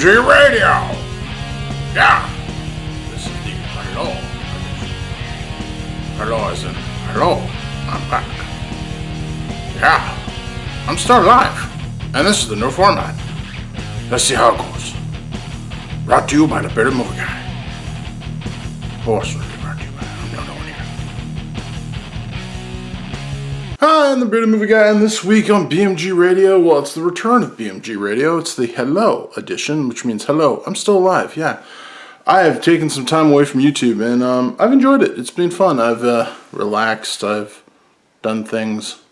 BMG Radio! Yeah! This is the hello edition. Hello as in hello, I'm back. Yeah, I'm still alive, and this is the new format. Let's see how it goes. Brought to you by the Bearded Movie Guy. Who else was it brought to you by? I'm the only one here. Hi, I'm the Bearded Movie Guy, and this week on BMG Radio, well, it's the return of BMG Radio. It's the hello edition, which means hello, I'm still alive, yeah. I have taken some time away from YouTube, and I've enjoyed it. It's been fun. I've relaxed. I've done things,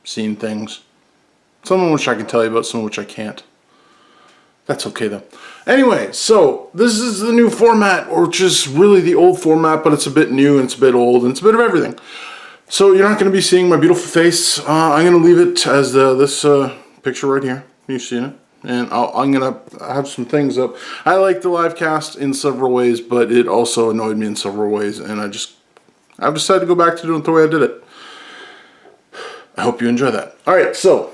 seen things. Some of which I can tell you about, some of which I can't. That's okay, though. Anyway, so this is the new format, which is really the old format, but it's a bit new, and it's a bit old, and it's a bit of everything. So you're not going to be seeing my beautiful face. I'm going to leave it as this picture right here. You've seen it. And I'm going to have some things up. I like the live cast in several ways, but it also annoyed me in several ways. And I've decided to go back to doing it the way I did it. I hope you enjoy that. Alright, so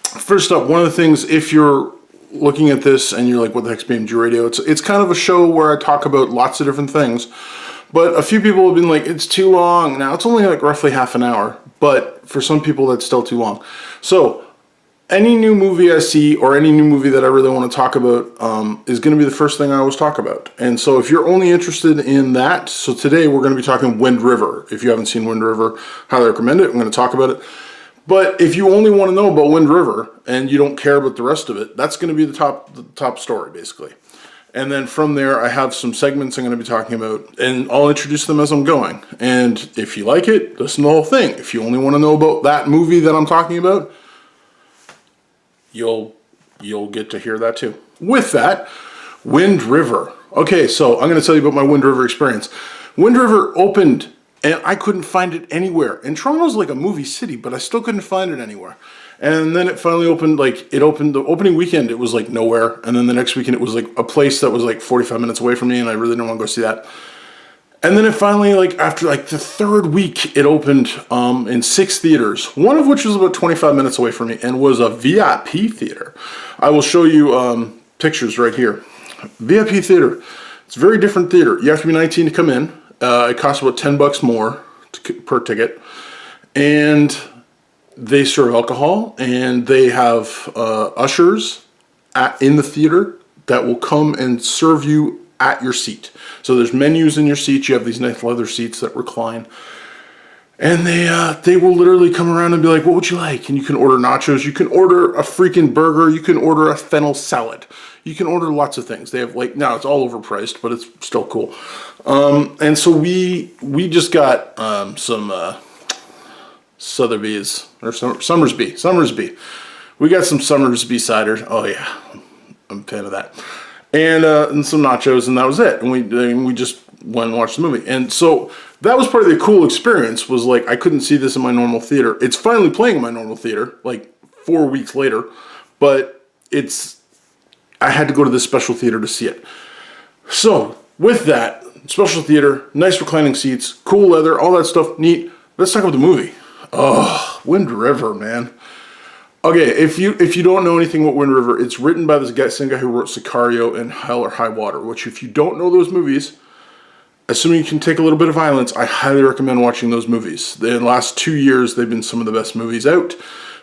first up, one of the things, if you're looking at this and you're like, what the heck's BMG Radio? It's kind of a show where I talk about lots of different things. But a few people have been like, it's too long. Now, it's only like roughly half an hour. But for some people, that's still too long. So any new movie I see or any new movie that I really want to talk about is going to be the first thing I always talk about. And so if you're only interested in that, so today we're going to be talking Wind River. If you haven't seen Wind River, highly recommend it. I'm going to talk about it. But if you only want to know about Wind River and you don't care about the rest of it, that's going to be the top story, basically. And then from there, I have some segments I'm going to be talking about, and I'll introduce them as I'm going. And if you like it, listen to the whole thing. If you only want to know about that movie that I'm talking about, you'll get to hear that too. With that, Wind River. Okay, so I'm going to tell you about my Wind River experience. Wind River opened, and I couldn't find it anywhere. And Toronto's like a movie city, but I still couldn't find it anywhere. And then it finally opened, it opened the opening weekend, it was like nowhere. And then the next weekend, it was like a place that was like 45 minutes away from me, and I really didn't want to go see that. And then it finally, after the third week, it opened in 6 theaters, one of which was about 25 minutes away from me, and was a VIP theater. I will show you pictures right here. VIP theater. It's a very different theater. You have to be 19 to come in. It costs about $10 more per ticket. And they serve alcohol, and they have ushers in the theater that will come and serve you at your seat. So there's menus in your seats. You have these nice leather seats that recline. And they will literally come around and be like, what would you like? And you can order nachos. You can order a freaking burger. You can order a fennel salad. You can order lots of things. They have now it's all overpriced, but it's still cool. And so we just got some Sotheby's, or Summersby. We got some Summersby cider. Oh yeah, I'm a fan of that. And some nachos, and that was it. And we just went and watched the movie. And so that was part of the cool experience, was I couldn't see this in my normal theater. It's finally playing in my normal theater, 4 weeks later, but I had to go to this special theater to see it. So with that, special theater, nice reclining seats, cool leather, all that stuff, neat. Let's talk about the movie. Oh, Wind River, man. Okay, if you don't know anything about Wind River, it's written by this same guy who wrote Sicario and Hell or High Water, which if you don't know those movies, assuming you can take a little bit of violence, I highly recommend watching those movies. In the last 2 years, they've been some of the best movies out.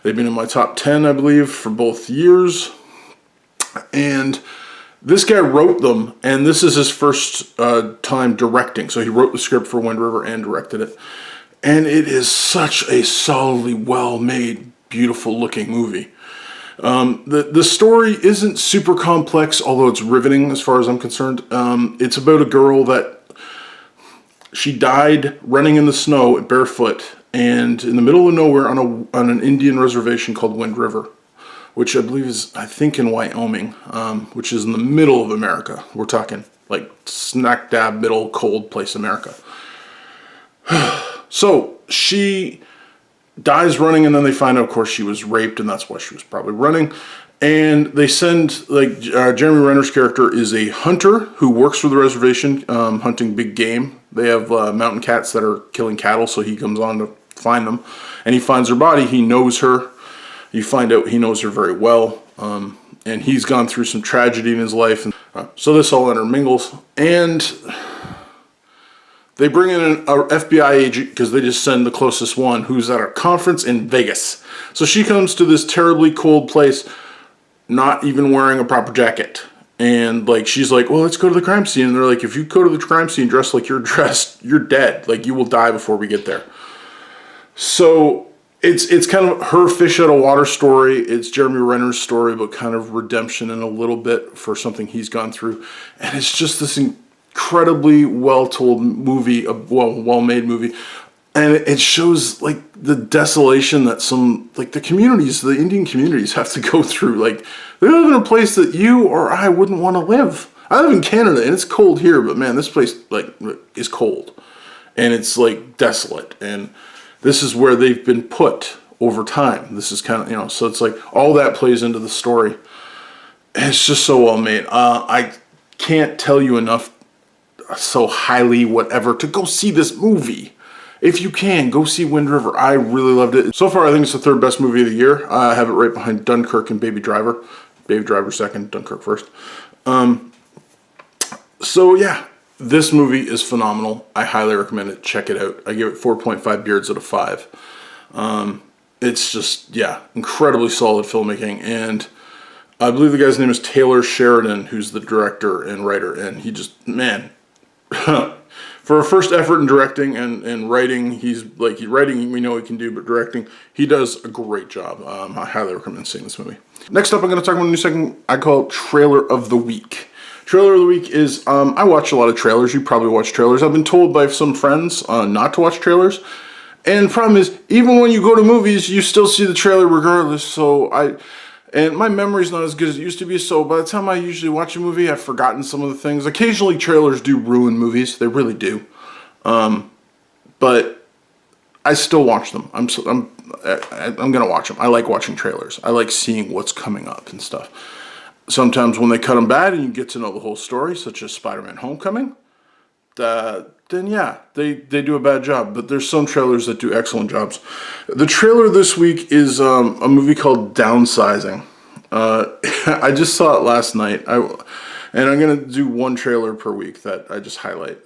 They've been in my top 10, I believe, for both years. And this guy wrote them, and this is his first time directing. So he wrote the script for Wind River and directed it. And it is such a solidly well-made, beautiful-looking movie. The story isn't super complex, although it's riveting as far as I'm concerned. It's about a girl that she died running in the snow barefoot and in the middle of nowhere on an Indian reservation called Wind River, which I believe is, I think, in Wyoming, which is in the middle of America. We're talking smack dab middle, cold place America. So she dies running, and then they find out, of course, she was raped, and that's why she was probably running. And they send, Jeremy Renner's character is a hunter who works for the reservation, hunting big game. They have mountain cats that are killing cattle, so he comes on to find them. And he finds her body. He knows her. You find out he knows her very well. and he's gone through some tragedy in his life. And, so this all intermingles. And they bring in an FBI agent because they just send the closest one who's at a conference in Vegas. So she comes to this terribly cold place, not even wearing a proper jacket. And like she's like, well, let's go to the crime scene. And they're like, if you go to the crime scene dressed like you're dressed, you're dead. Like you will die before we get there. So it's kind of her fish out of water story. It's Jeremy Renner's story, but kind of redemption in a little bit for something he's gone through. And it's just this incredibly well-told movie, a well-made movie. And it shows like the desolation that some, like the communities, the Indian communities have to go through. Like they live in a place that you or I wouldn't want to live. I live in Canada and it's cold here, but man, this place like is cold and it's like desolate. And this is where they've been put over time. This is kind of, so it's like all that plays into the story. And it's just so well made. I can't tell you enough so highly whatever to go see this movie. If you can, go see Wind River. I really loved it. So far, I think it's the third best movie of the year. I have it right behind Dunkirk and Baby Driver. Baby Driver second, Dunkirk first. So yeah, this movie is phenomenal. I highly recommend it. Check it out. I give it 4.5 beards out of 5. It's just, yeah, incredibly solid filmmaking. And I believe the guy's name is Taylor Sheridan, who's the director and writer. And he just, man... For a first effort in directing and writing, writing we know he can do, but directing, he does a great job. I highly recommend seeing this movie. Next up, I'm going to talk about a new segment I call Trailer of the Week. Trailer of the Week is, I watch a lot of trailers. You probably watch trailers. I've been told by some friends not to watch trailers. And the problem is, even when you go to movies, you still see the trailer regardless. And my memory's not as good as it used to be, so by the time I usually watch a movie, I've forgotten some of the things. Occasionally, trailers do ruin movies. They really do. But I still watch them. I'm going to watch them. I like watching trailers. I like seeing what's coming up and stuff. Sometimes when they cut them bad and you get to know the whole story, such as Spider-Man Homecoming, then yeah, they do a bad job. But there's some trailers that do excellent jobs. The trailer this week is a movie called Downsizing. I just saw it last night. And I'm going to do one trailer per week that I just highlight.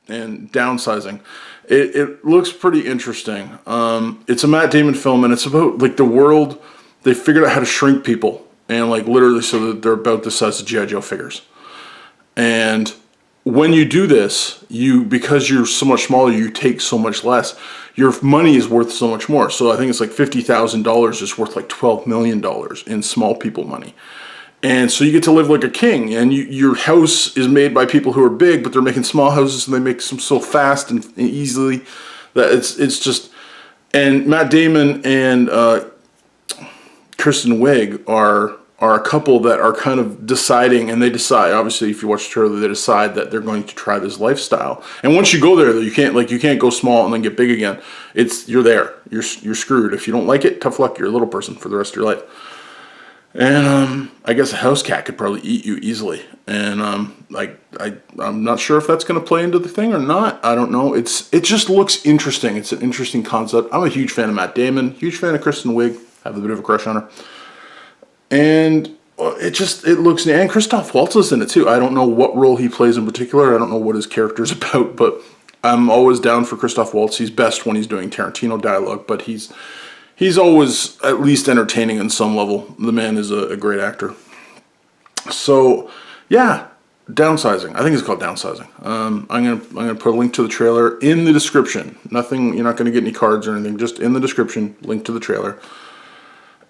And Downsizing. It looks pretty interesting. It's a Matt Damon film, and it's about like the world. They figured out how to shrink people. And like literally so that they're about the size of G.I. Joe figures. And when you do this, because you're so much smaller, you take so much less. Your money is worth so much more. So I think it's like $50,000 is worth like $12 million in small people money. And so you get to live like a king. And your house is made by people who are big, but they're making small houses and they make them so fast and easily that it's just. And Matt Damon and Kristen Wiig are a couple that are kind of deciding, and they decide, obviously if you watch the trailer, they decide that they're going to try this lifestyle. And once you go there, you can't go small and then get big again. You're there. You're screwed. If you don't like it, tough luck. You're a little person for the rest of your life. And I guess a house cat could probably eat you easily. And I'm not sure if that's going to play into the thing or not. I don't know. It just looks interesting. It's an interesting concept. I'm a huge fan of Matt Damon, huge fan of Kristen Wiig. Have a bit of a crush on her. And it looks, and Christoph Waltz is in it too. I don't know what role he plays in particular. I don't know what his character's about, but I'm always down for Christoph Waltz. He's best when he's doing Tarantino dialogue, but he's always at least entertaining on some level. The man is a great actor. So yeah, Downsizing. I think it's called Downsizing. I'm gonna put a link to the trailer in the description. Nothing. You're not gonna get any cards or anything. Just in the description, link to the trailer.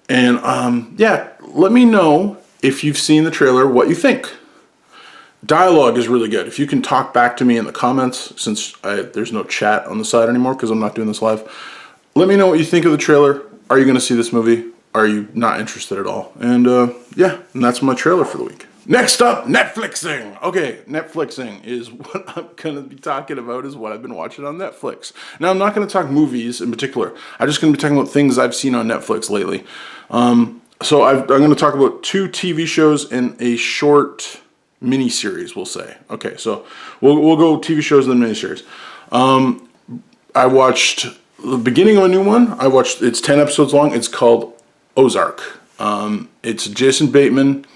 And yeah, let me know if you've seen the trailer, what you think. Dialogue is really good. If you can talk back to me in the comments, since there's no chat on the side anymore because I'm not doing this live. Let me know what you think of the trailer. Are you going to see this movie? Are you not interested at all? And yeah, and that's my trailer for the week. Next up, Netflixing. Okay, Netflixing is what I'm going to be talking about, is what I've been watching on Netflix. Now, I'm not going to talk movies in particular. I'm just going to be talking about things I've seen on Netflix lately. So I'm going to talk about 2 TV shows and a short mini-series, we'll say. Okay, so we'll go TV shows and then mini-series. I watched the beginning of a new one. It's 10 episodes long. It's called Ozark. It's Jason Bateman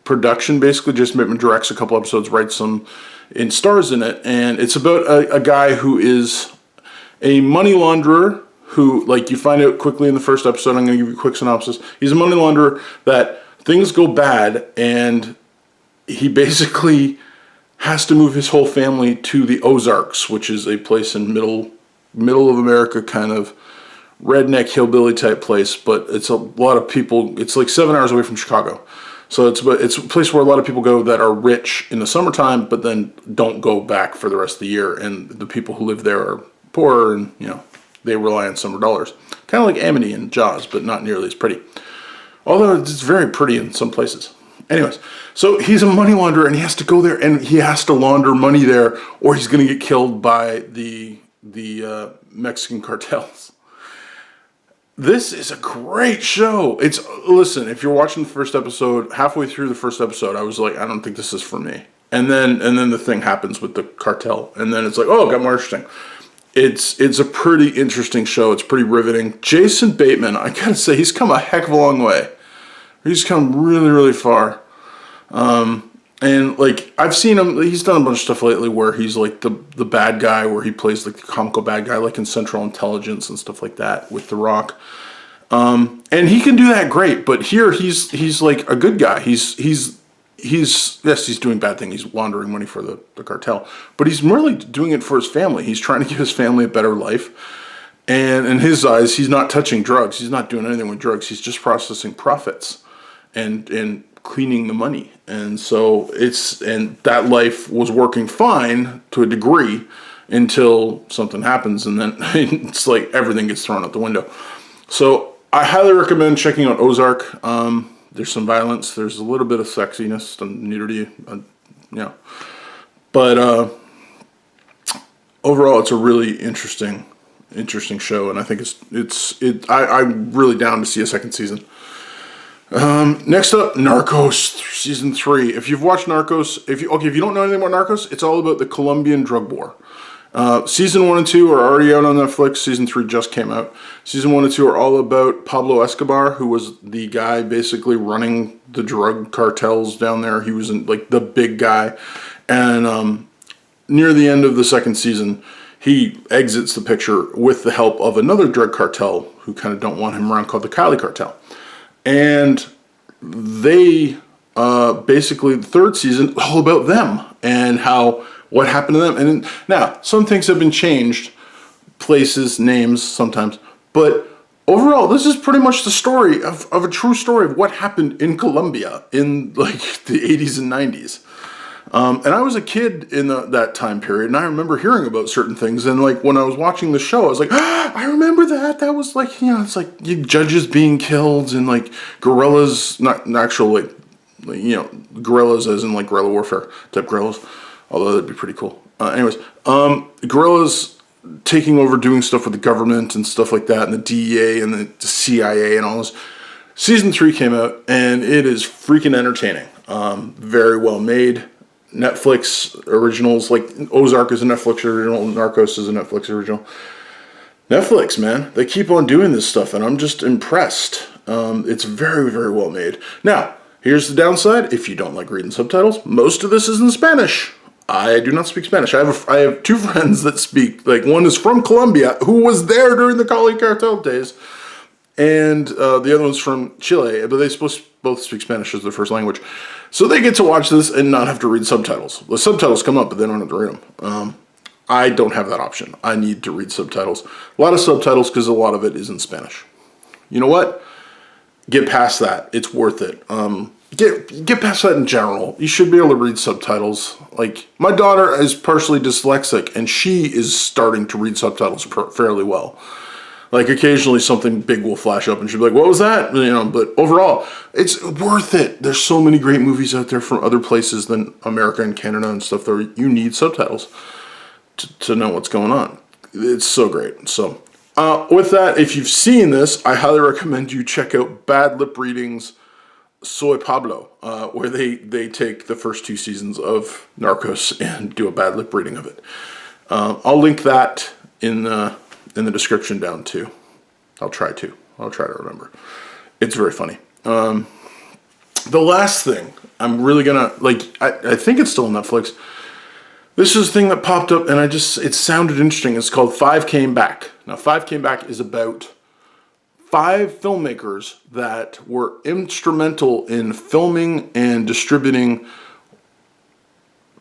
production, basically. Jason Bateman directs a couple episodes, writes some, and stars in it. And it's about a guy who is a money launderer who, like, you find out quickly in the first episode. I'm going to give you a quick synopsis. He's a money launderer that things go bad, and he basically has to move his whole family to the Ozarks, which is a place in middle of America, kind of redneck hillbilly type place, but it's a lot of people. It's like 7 hours away from Chicago, so it's a place where a lot of people go that are rich in the summertime, but then don't go back for the rest of the year. And the people who live there are poorer, and they rely on summer dollars, kind of like Amity and Jaws, but not nearly as pretty. Although it's very pretty in some places. Anyways, so he's a money launderer, and he has to go there, and he has to launder money there, or he's going to get killed by the Mexican cartels. This is a great show. Listen, if you're watching the first episode, halfway through the first episode, I was like, I don't think this is for me. And then the thing happens with the cartel, and then it's like, oh, it got more interesting. It's a pretty interesting show. It's pretty riveting. Jason Bateman, I gotta say, he's come a heck of a long way. He's come really, really far. And like, I've seen him, he's done a bunch of stuff lately where he's like the bad guy, where he plays like the comical bad guy, like in Central Intelligence and stuff like that with The Rock. And he can do that great, but here he's like a good guy. He's doing bad things. He's laundering money for the cartel, but he's really doing it for his family. He's trying to give his family a better life. And in his eyes, he's not touching drugs. He's not doing anything with drugs. He's just processing profits and cleaning the money. And so and that life was working fine to a degree until something happens, and then it's like everything gets thrown out the window. So I highly recommend checking out Ozark. There's some violence. There's a little bit of sexiness and nudity, But overall, it's a really interesting show, and I think I'm really down to see a second season. Next up, Narcos season 3. If you've watched Narcos, if you don't know anything about Narcos, it's all about the Colombian drug war. Season 1 and 2 are already out on Netflix. Season 3 just came out. Season 1 and 2 are all about Pablo Escobar, who was the guy basically running the drug cartels down there. He was like the big guy. And near the end of the second season, he exits the picture with the help of another drug cartel who kind of don't want him around, called the Cali cartel. And they basically, the third season, all about them and what happened to them. And now, some things have been changed, places, names sometimes, but overall, this is pretty much the story of a true story of what happened in Colombia in like the 80s and 90s. And I was a kid in that time period, and I remember hearing about certain things. And like when I was watching the show, I was like, I remember that. That was like, it's like judges being killed and like guerrillas, not actual guerrillas as in like guerrilla warfare type guerrillas. Although that'd be pretty cool. Guerrillas taking over, doing stuff with the government and stuff like that, and the DEA and the CIA and all this. Season 3 came out, and it is freaking entertaining. Very well made. Netflix originals, like Ozark is a Netflix original, Narcos is a Netflix original. Netflix, man, they keep on doing this stuff, and I'm just impressed. It's very, very well made. Now, here's the downside. If you don't like reading subtitles, most of this is in Spanish. I do not speak Spanish. I have two friends that speak. Like, one is from Colombia, who was there during the Cali cartel days, and the other one's from Chile, but they both speak Spanish as their first language. So they get to watch this and not have to read subtitles. The subtitles come up, but they don't have to read them. I don't have that option. I need to read subtitles. A lot of subtitles, because a lot of it is in Spanish. You know what? Get past that. It's worth it. Get past that in general. You should be able to read subtitles. Like, my daughter is partially dyslexic, and she is starting to read subtitles fairly well. Like, occasionally something big will flash up and she'll be like, what was that? But overall, it's worth it. There's so many great movies out there from other places than America and Canada and stuff that you need subtitles to know what's going on. It's so great. So, with that, if you've seen this, I highly recommend you check out Bad Lip Reading's Soy Pablo, where they take the first 2 seasons of Narcos and do a bad lip reading of it. I'll link that in the description down too. I'll try to remember. It's very funny. The last thing I'm really gonna, I think it's still on Netflix. This is a thing that popped up and it sounded interesting. It's called 5 Came Back. Now, 5 Came Back is about 5 filmmakers that were instrumental in filming and distributing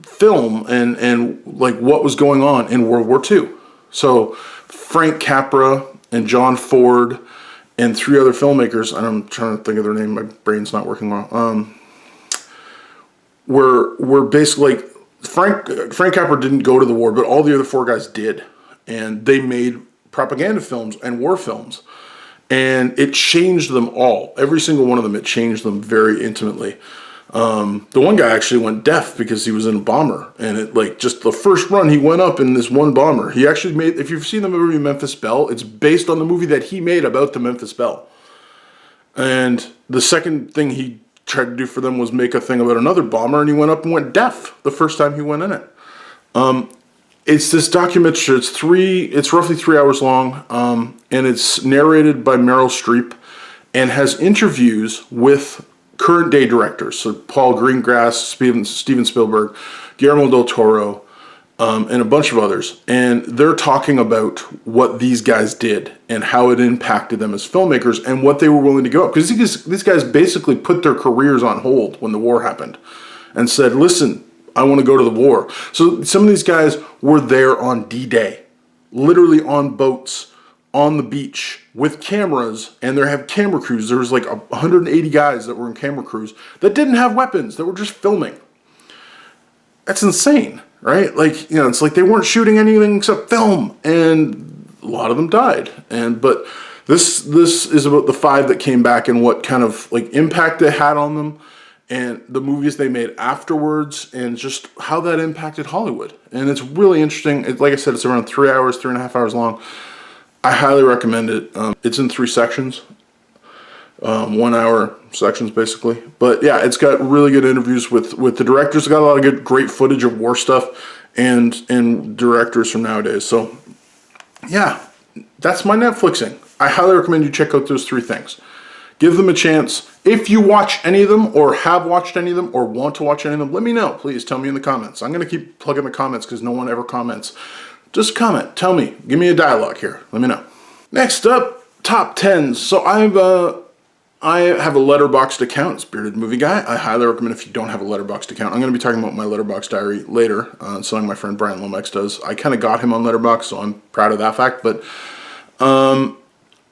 film and like what was going on in World War II. So Frank Capra and John Ford and 3 other filmmakers, and I'm trying to think of their name, my brain's not working well, were basically like, Frank Capra didn't go to the war, but all the other 4 guys did. And they made propaganda films and war films. And it changed them all. Every single one of them, it changed them very intimately. The one guy actually went deaf because he was in a bomber. And it, like, just the first run, he went up in this one bomber. He actually made, if you've seen the movie Memphis Belle, it's based on the movie that he made about the Memphis Belle. And the second thing he tried to do for them was make a thing about another bomber, and he went up and went deaf the first time he went in it. It's this documentary. It's roughly 3 hours long, and it's narrated by Meryl Streep, and has interviews with current day directors. So Paul Greengrass, Steven Spielberg, Guillermo del Toro, and a bunch of others. And they're talking about what these guys did and how it impacted them as filmmakers and what they were willing to give up. Because these guys basically put their careers on hold when the war happened and said, listen, I want to go to the war. So some of these guys were there on D-Day, literally on boats, on the beach, with cameras, and they have camera crews. There was like 180 guys that were in camera crews that didn't have weapons, that were just filming. That's insane. Right? Like, you know, it's like they weren't shooting anything except film, and a lot of them died. But this is about the 5 that came back and what kind of like impact they had on them, and the movies they made afterwards, and just how that impacted Hollywood. And it's really interesting. Like I said, it's around 3 hours, 3.5 hours long. I highly recommend it. It's in 3 sections. 1 hour sections basically, but yeah, it's got really good interviews with the directors. It's got a lot of great footage of war stuff and directors from nowadays. So yeah, that's my Netflixing. I highly recommend you check out those 3 things. Give them a chance. If you watch any of them, or have watched any of them, or want to watch any of them, let me know. Please tell me in the comments. I'm going to keep plugging the comments because no one ever comments. Just comment. Tell me. Give me a dialogue here. Let me know. Next up, top 10s. So I have a letterboxed account. It's Bearded Movie Guy. I highly recommend if you don't have a letterboxed account. I'm going to be talking about my letterboxd diary later. Something my friend Brian Lomax does. I kind of got him on Letterboxd, so I'm proud of that fact. But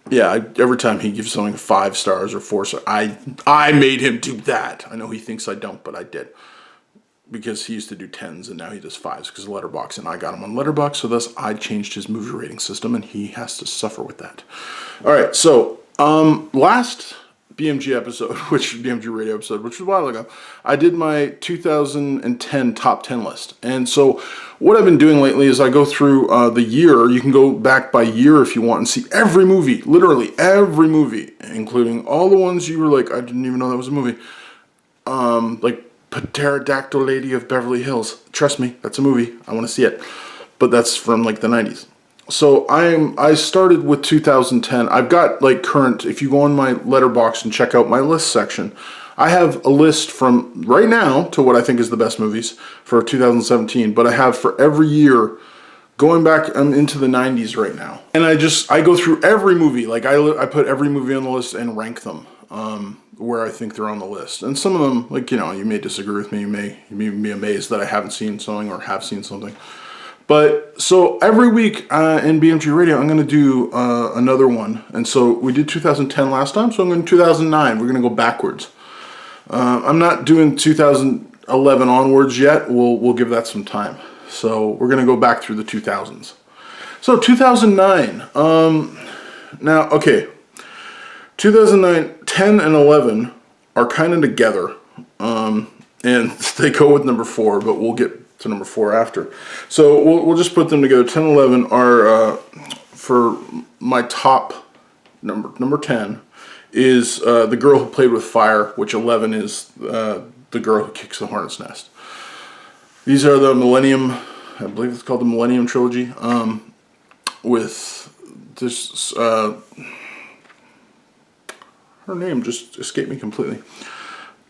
yeah, every time he gives something 5 stars or 4 stars, I made him do that. I know he thinks I don't, but I did. Because he used to do 10s and now he does 5s because of Letterboxd, and I got him on Letterboxd, so thus I changed his movie rating system and he has to suffer with that. Alright, so last BMG episode, BMG Radio episode, which was a while ago, I did my 2010 top 10 list. And so what I've been doing lately is I go through the year. You can go back by year if you want and see every movie, literally every movie, including all the ones you were like, I didn't even know that was a movie. Like Pterodactyl Lady of Beverly Hills. Trust me, that's a movie. I want to see it. But that's from like the 90s. So I started with 2010. I've got like current, if you go on my Letterboxd and check out my list section, I have a list from right now to what I think is the best movies for 2017, but I have for every year going back into the 90s right now. And I go through every movie. Like I put every movie on the list and rank them where I think they're on the list. And some of them, like, you know, you may disagree with me. You may be amazed that I haven't seen something or have seen something. But so every week in BMG Radio, I'm going to do another one. And so we did 2010 last time, so I'm going to 2009. We're going to go backwards. I'm not doing 2011 onwards yet. We'll give that some time. So we're going to go back through the 2000s. So 2009. Now, okay. 2009, 10 and 11 are kind of together. And they go with number 4, but we'll get to number 4 after. So we'll just put them together. 10 and 11 are, for my top, number 10 is The Girl Who Played with Fire, which 11 is The Girl Who Kicks the Hornet's Nest. These are the Millennium, I believe it's called the Millennium Trilogy, with this, her her name just escaped me completely.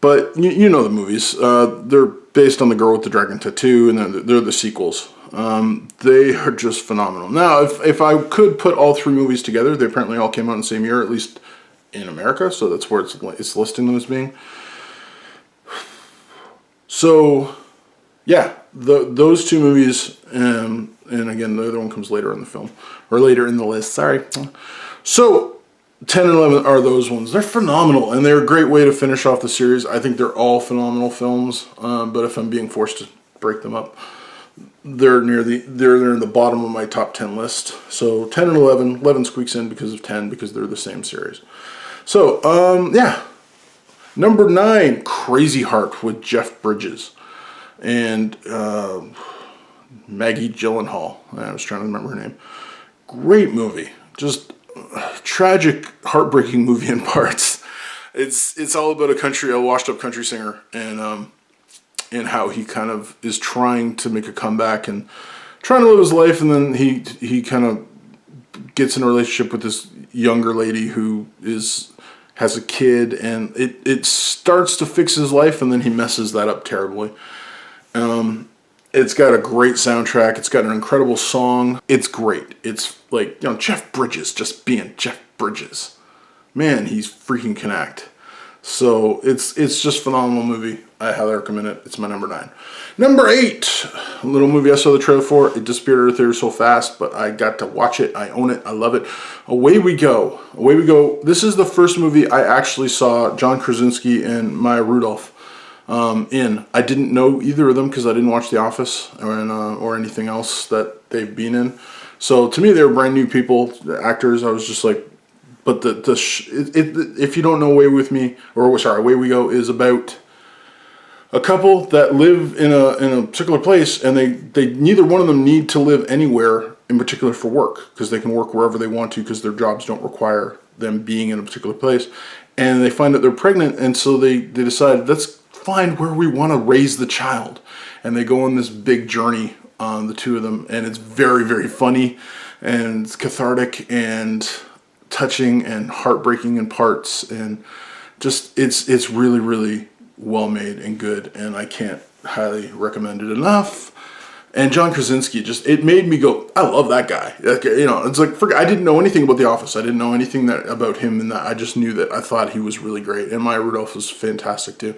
But you know the movies. They're based on The Girl with the Dragon Tattoo, and they're the sequels. They are just phenomenal. Now, if I could put all three movies together, they apparently all came out in the same year, at least in America, so that's where it's listing them as being. So, yeah, those two movies, and again, the other one comes later in the film, or later in the list, sorry. So, 10 and 11 are those ones. They're phenomenal, and they're a great way to finish off the series. I think they're all phenomenal films, but if I'm being forced to break them up, they're near they're in the bottom of my top 10 list. So 10 and 11 squeaks in because of 10, because they're the same series. So, yeah. Number 9, Crazy Heart with Jeff Bridges and Maggie Gyllenhaal. I was trying to remember her name. Great movie. Just tragic, heartbreaking movie in parts. It's all about a washed-up country singer, and how he kind of is trying to make a comeback and trying to live his life, and then he kind of gets in a relationship with this younger lady who has a kid, and it starts to fix his life, and then he messes that up terribly. It's got a great soundtrack. It's got an incredible song. It's great. It's like, Jeff Bridges just being Jeff Bridges. Man, he's freaking can act. So it's just a phenomenal movie. I highly recommend it. It's my number 9. Number 8, a little movie I saw the trailer for. It disappeared out of theater so fast, but I got to watch it. I own it. I love it. Away We Go. Away We Go. This is the first movie I actually saw John Krasinski and Maya Rudolph in. I didn't know either of them because I didn't watch The Office or anything else that they've been in. So to me, they were brand new people, the actors. I was just like, but if you don't know Away We Go is about a couple that live in a particular place, and they neither one of them need to live anywhere in particular for work, because they can work wherever they want to, because their jobs don't require them being in a particular place. And they find that they're pregnant, and so they decide, let's find where we want to raise the child. And they go on this big journey, the two of them, and it's very, very funny and it's cathartic and touching and heartbreaking in parts, and just it's really, really well made and good, and I can't highly recommend it enough. And John Krasinski, it made me go, I love that guy. It's like, I didn't know anything about The Office. I didn't know anything about him, and that I just knew that I thought he was really great, and Maya Rudolph was fantastic too.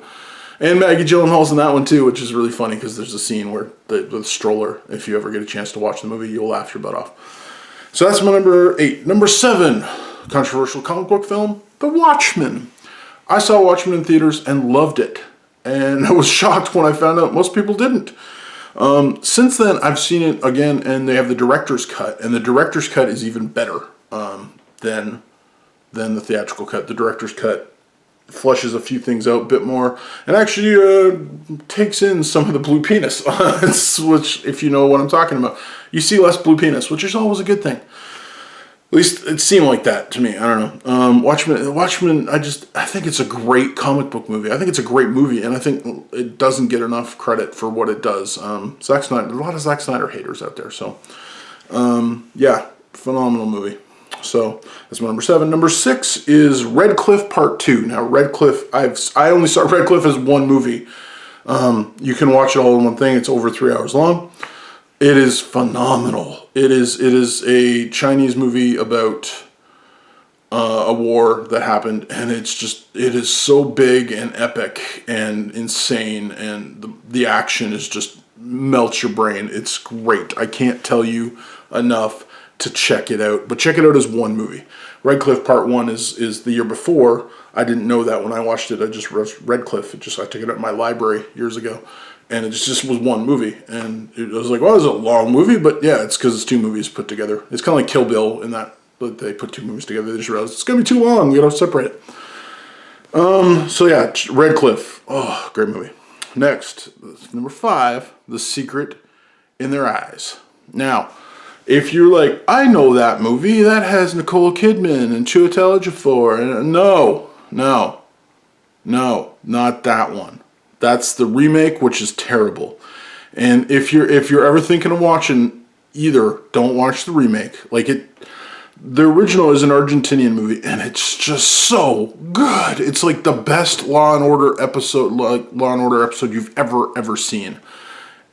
And Maggie Gyllenhaal's in that one too, which is really funny, because there's a scene where the stroller, if you ever get a chance to watch the movie, you'll laugh your butt off. So that's my number 8. Number 7, controversial comic book film, The Watchmen. I saw Watchmen in theaters and loved it. And I was shocked when I found out most people didn't. Since then, I've seen it again, and they have the director's cut. And the director's cut is even better than the theatrical cut. The director's cut flushes a few things out a bit more, and actually takes in some of the blue penis, which, if you know what I'm talking about, you see less blue penis, which is always a good thing. At least it seemed like that to me. I don't know. Watchmen. I think it's a great comic book movie. I think it's a great movie, and I think it doesn't get enough credit for what it does. Zack Snyder. A lot of Zack Snyder haters out there. So, yeah, phenomenal movie. So that's my number 7. Number 6 is Red Cliff Part 2. Now, Red Cliff. I only saw Red Cliff as one movie. You can watch it all in one thing. It's over 3 hours long. It is phenomenal. It is a Chinese movie about a war that happened, and it is so big and epic and insane, and the action is just melts your brain. It's great. I can't tell you enough to check it out, but check it out as one movie. Red Cliff Part 1 is the year before. I didn't know that when I watched it. I just read Red Cliff. I took it out of my library years ago. And it just was one movie, and it was like, well, it's a long movie, but yeah, it's because it's 2 movies put together. It's kind of like Kill Bill in that they put 2 movies together. They just realized it's going to be too long. You got to separate it. So yeah, Red Cliff. Oh, great movie. Next, number 5, The Secret in Their Eyes. Now, if you're like, I know that movie. That has Nicole Kidman and Chiwetel Ejiofor. And no, not that one. That's the remake, which is terrible. And if you're ever thinking of watching either, don't watch the remake. The original is an Argentinian movie, and it's just so good. It's like the best Law and Order episode you've ever seen.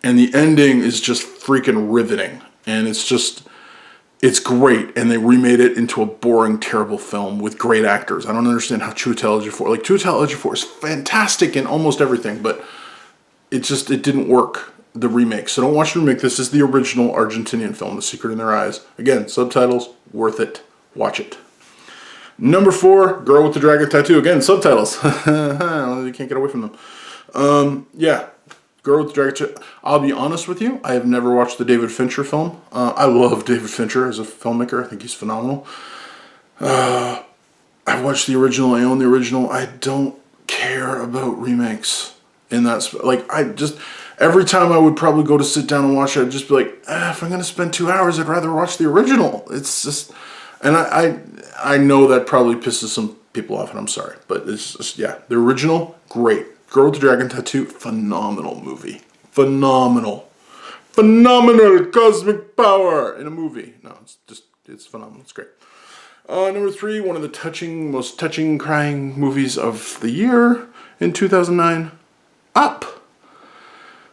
And the ending is just freaking riveting. And it's great. And they remade it into a boring, terrible film with great actors. I don't understand how Chiwetel Ejiofor is fantastic in almost everything, but it didn't work, the remake. So don't watch the remake. This is the original Argentinian film, The Secret in Their Eyes. Again, subtitles, worth it. Watch it. Number 4, Girl with the Dragon Tattoo. Again, subtitles. You can't get away from them. Girl with the Dragon Tattoo. I'll be honest with you, I have never watched the David Fincher film. I love David Fincher as a filmmaker. I think he's phenomenal. I watched the original. I own the original. I don't care about remakes. And that's, every time I would probably go to sit down and watch it, I'd just be like, if I'm going to spend 2 hours, I'd rather watch the original. It's just, and I know that probably pisses some people off, and I'm sorry. But it's just, the original, great. Girl with the Dragon Tattoo, phenomenal movie. Phenomenal cosmic power in a movie. No, it's phenomenal. It's great. Number 3, one of the most touching, crying movies of the year in 2009, Up.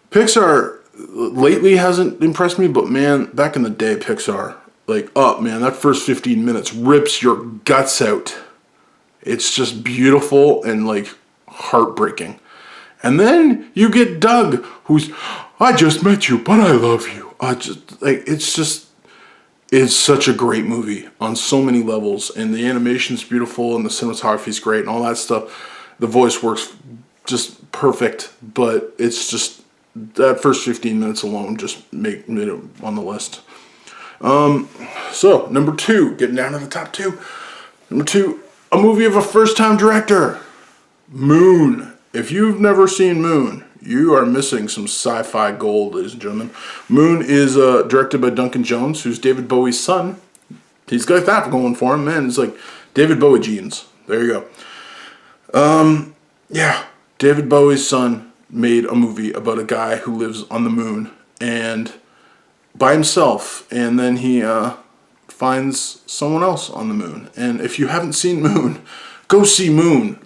Pixar lately hasn't impressed me, but man, back in the day, Pixar, Up, man, that first 15 minutes rips your guts out. It's just beautiful and heartbreaking. And then you get Doug, who's, I just met you, but I love you. It's such a great movie on so many levels, and the animation's beautiful, and the cinematography's great, and all that stuff. The voice works just perfect, but it's just, that first 15 minutes alone just made it on the list. So, number 2, getting down to the top 2. Number 2, a movie of a first-time director, Moon. If you've never seen Moon, you are missing some sci-fi gold, ladies and gentlemen. Moon is directed by Duncan Jones, who's David Bowie's son. He's got that going for him, man. It's like David Bowie genes. There you go. David Bowie's son made a movie about a guy who lives on the moon and by himself, and then he finds someone else on the moon. And if you haven't seen Moon, go see Moon.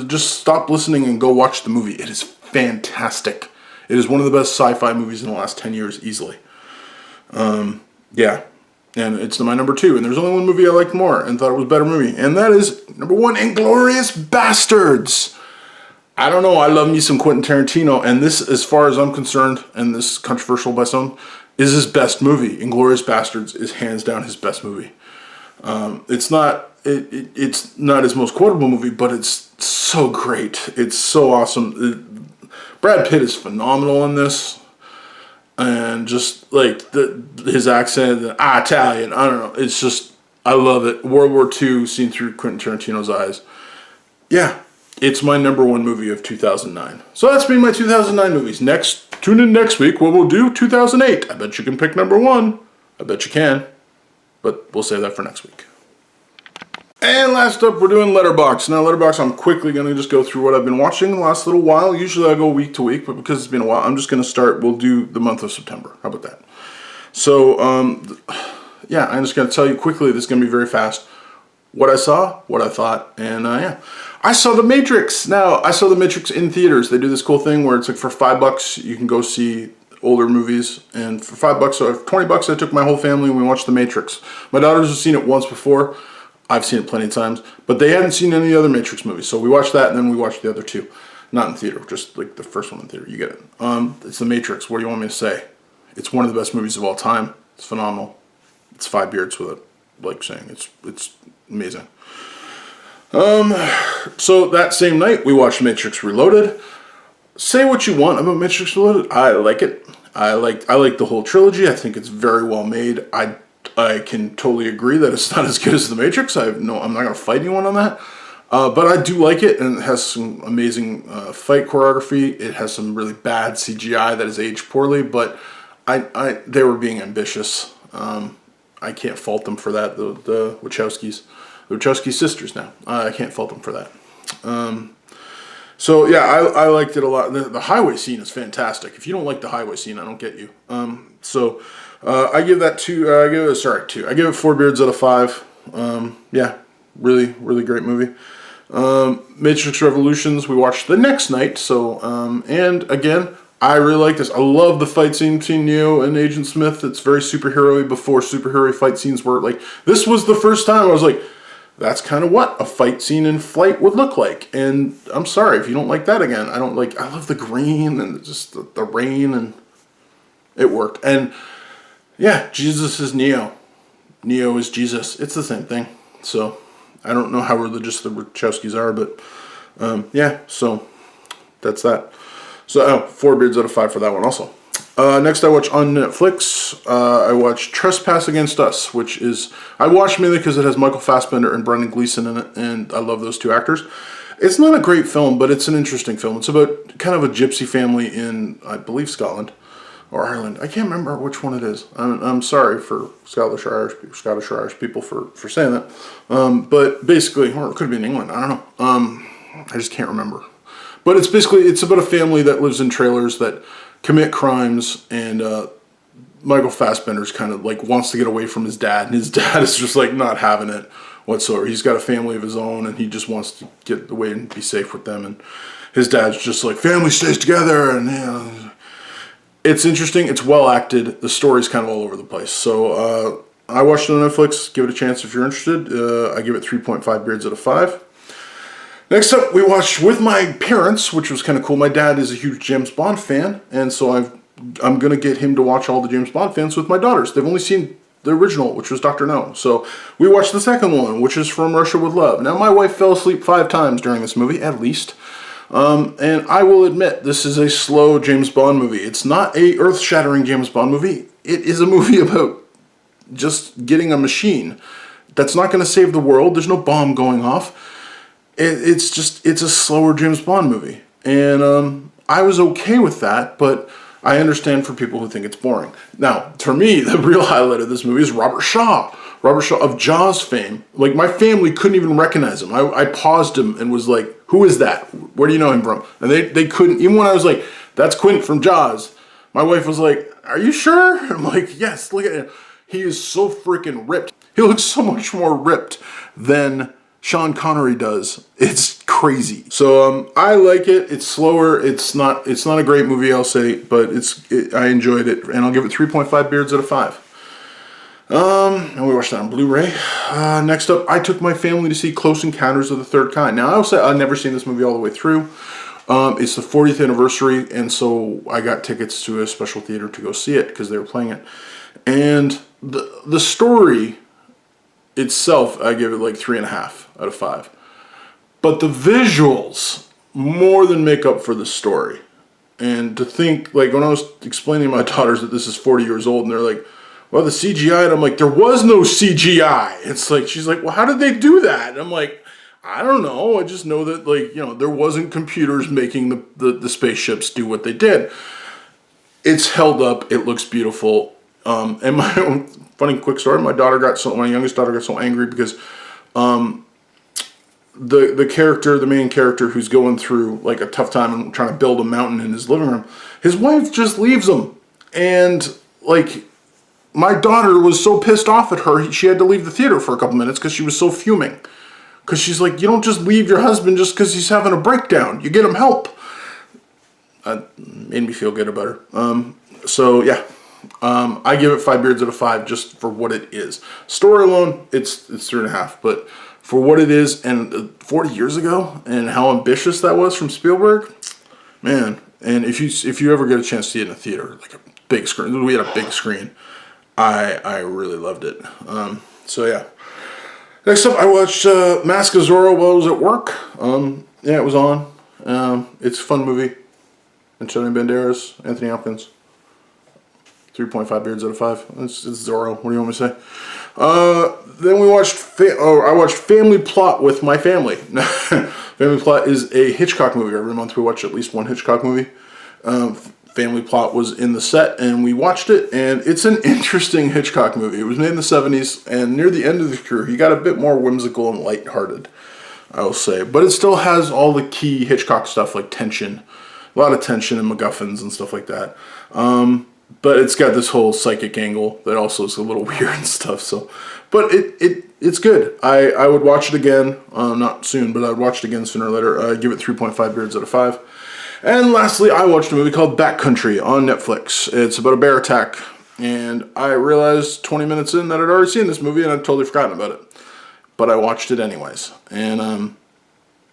Just stop listening and go watch the movie. It is fantastic. It is one of the best sci-fi movies in the last 10 years, easily. And it's my number 2. And there's only one movie I liked more and thought it was a better movie, and that is number 1, Inglourious Bastards. I don't know, I love me some Quentin Tarantino, and this, as far as I'm concerned, and this is controversial by some, is his best movie. Inglourious Bastards is hands down his best movie. It's not his most quotable movie, but it's so great. It's so awesome. Brad Pitt is phenomenal in this, and just his accent, Italian, I don't know. It's just, I love it. World War II seen through Quentin Tarantino's eyes. Yeah. It's my number 1 movie of 2009. So that's been my 2009 movies. Tune in next week where we'll do 2008. I bet you can pick number 1. I bet you can. But we'll save that for next week. And last up, we're doing Letterbox. Now, Letterbox, I'm quickly going to just go through what I've been watching the last little while. Usually I go week to week, but because it's been a while, I'm just going to start. We'll do the month of September. How about that? So, I'm just going to tell you quickly. This is going to be very fast. What I saw, what I thought, and I saw The Matrix. Now, I saw The Matrix in theaters. They do this cool thing where it's for $5 you can go see older movies, and for $5, so for $20 I took my whole family and we watched The Matrix. My daughters have seen it once before. I've seen it plenty of times, but they hadn't seen any other Matrix movies, so we watched that and then we watched the other 2. Not in theater, just the first one in theater. You get it. It's The Matrix. What do you want me to say? It's one of the best movies of all time. It's phenomenal. It's 5 beards with it, saying it's amazing. So that same night we watched Matrix Reloaded. Say what you want about Matrix Reloaded. I like it. I like the whole trilogy. I think it's very well made. I can totally agree that it's not as good as The Matrix. I'm not going to fight anyone on that. But I do like it, and it has some amazing fight choreography. It has some really bad CGI that has aged poorly, but they were being ambitious. I can't fault them for that. The Wachowski sisters now. I can't fault them for that. So yeah, I liked it a lot. The highway scene is fantastic. If you don't like the highway scene, I don't get you. I give that two. I give it 4 beards out of 5. Yeah, really, really great movie. Matrix Revolutions we watched the next night. So and again, I really like this. I love the fight scene between Neo and Agent Smith. It's very superhero-y before superhero fight scenes were like. This was the first time I was like, that's kind of what a fight scene in flight would look like. And I'm sorry if you don't like that again. I love the green and just the rain, and it worked. And yeah, Jesus is Neo. Neo is Jesus. It's the same thing. So I don't know how religious the Wachowskis are, but yeah, so that's that. So 4 beards out of 5 for that one also. Next I watched on Netflix, I watched Trespass Against Us, which is, I watched mainly because it has Michael Fassbender and Brendan Gleeson in it, and I love those two actors. It's not a great film, but it's an interesting film. It's about kind of a gypsy family in, I believe, Scotland or Ireland. I can't remember which one it is. I'm sorry for Scottish or Irish people for saying that. But basically, or it could be in England, I don't know. I just can't remember. But it's about a family that lives in trailers that commit crimes, and Michael Fassbender's kind of like wants to get away from his dad, and his dad is just like not having it whatsoever. He's got a family of his own, and he just wants to get away and be safe with them, and his dad's just like, family stays together, and it's interesting. It's well acted. The story's kind of all over the place. So I watched it on Netflix. Give it a chance if you're interested. I give it 3.5 beards out of 5. Next up, we watched with my parents, which was kind of cool. My dad is a huge James Bond fan, and so I'm going to get him to watch all the James Bond fans with my daughters. They've only seen the original, which was Dr. No. So we watched the second one, which is From Russia with Love. Now, my wife fell asleep 5 times during this movie, at least. And I will admit, this is a slow James Bond movie. It's not a earth-shattering James Bond movie. It is a movie about just getting a machine that's not going to save the world. There's no bomb going off. It's a slower James Bond movie. And I was okay with that, but I understand for people who think it's boring. Now, for me, the real highlight of this movie is Robert Shaw. Robert Shaw of Jaws fame. Like, my family couldn't even recognize him. I paused him and was like, who is that? Where do you know him from? And they couldn't, even when I was like, that's Quint from Jaws. My wife was like, are you sure? I'm like, yes, look at him. He is so freaking ripped. He looks so much more ripped than Sean Connery does. It's crazy. So I like it. It's slower. It's not a great movie, I'll say, but I enjoyed it, and I'll give it 3.5 beards out of 5. And we watched that on Blu-ray. Next up, I took my family to see Close Encounters of the Third Kind. Now, I'll say I've never seen this movie all the way through. It's the 40th anniversary, and so I got tickets to a special theater to go see it because they were playing it. And the story itself, I give it like 3.5 out of 5. But the visuals more than make up for the story. And to think, like, when I was explaining to my daughters that this is 40 years old, and they're like, well, the CGI, and I'm like, there was no CGI. It's like, she's like, well, how did they do that? And I'm like, I don't know. I just know that, like, there wasn't computers making the spaceships do what they did. It's held up. It looks beautiful. And my own funny quick story, my youngest daughter got so angry because the main character who's going through like a tough time and trying to build a mountain in his living room, his wife just leaves him. And like, my daughter was so pissed off at her, she had to leave the theater for a couple minutes because she was so fuming. Because she's like, you don't just leave your husband just because he's having a breakdown. You get him help. That made me feel good about her. So yeah. I give it 5 beards out of 5 just for what it is. Story alone, it's 3.5, but for what it is, and 40 years ago, and how ambitious that was from Spielberg, man. And if you ever get a chance to see it in a theater, like a big screen, we had a big screen. I really loved it. So yeah. Next up, I watched Mask of Zorro while I was at work. Yeah, it was on. It's a fun movie. Antonio Banderas, Anthony Hopkins. 3.5 beards out of 5. It's Zorro. What do you want me to say? Then we watched. I watched Family Plot with my family. Family Plot is a Hitchcock movie. Every month we watch at least one Hitchcock movie. Family Plot was in the set, and we watched it. And it's an interesting Hitchcock movie. It was made in the 70s, and near the end of the career, he got a bit more whimsical and lighthearted. I will say. But it still has all the key Hitchcock stuff, like tension. A lot of tension and MacGuffins and stuff like that. But it's got this whole psychic angle that also is a little weird and stuff. So, but it's good. I would watch it again. Not soon, but I'd watch it again sooner or later. I'd give it 3.5 beards out of 5. And lastly, I watched a movie called Backcountry on Netflix. It's about a bear attack. And I realized 20 minutes in that I'd already seen this movie and I'd totally forgotten about it. But I watched it anyways. And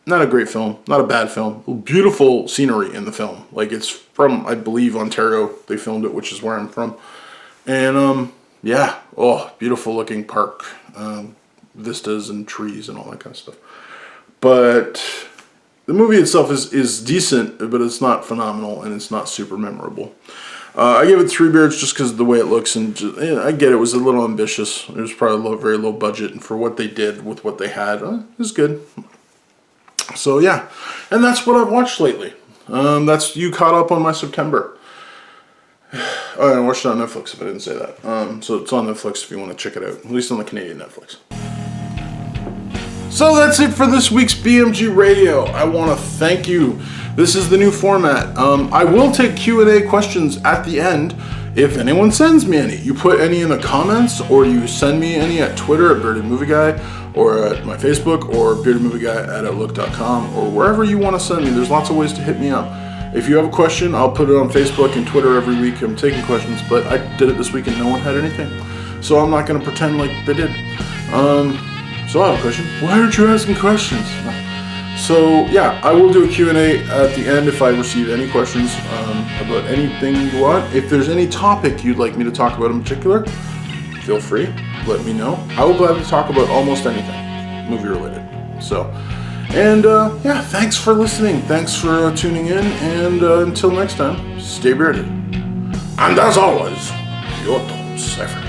not a great film. Not a bad film. Beautiful scenery in the film. Like, it's from, I believe, Ontario. They filmed it, which is where I'm from. And, yeah. Oh, beautiful looking park. Vistas and trees and all that kind of stuff. But the movie itself is decent, but it's not phenomenal and it's not super memorable. I give it 3 beards just because of the way it looks, and I get it was a little ambitious. It was probably very low budget, and for what they did with what they had, it was good. So yeah, and that's what I've watched lately. That's you caught up on my September. Oh, I watched it on Netflix if I didn't say that. So it's on Netflix if you want to check it out, at least on the Canadian Netflix. So that's it for this week's BMG Radio. I want to thank you. This is the new format. I will take Q&A questions at the end if anyone sends me any. You put any in the comments, or you send me any at Twitter at Bearded Movie Guy, or at my Facebook, or beardedmovieguy@outlook.com, or wherever you want to send me. There's lots of ways to hit me up. If you have a question, I'll put it on Facebook and Twitter every week. I'm taking questions, but I did it this week and no one had anything. So I'm not going to pretend like they did. So I have a question. Why aren't you asking questions? So yeah, I will do a Q&A at the end if I receive any questions about anything you want. If there's any topic you'd like me to talk about in particular, feel free, let me know. I will gladly talk about almost anything movie related. So, and yeah, thanks for listening. Thanks for tuning in, and until next time, stay bearded. And as always, your Tom Cypher.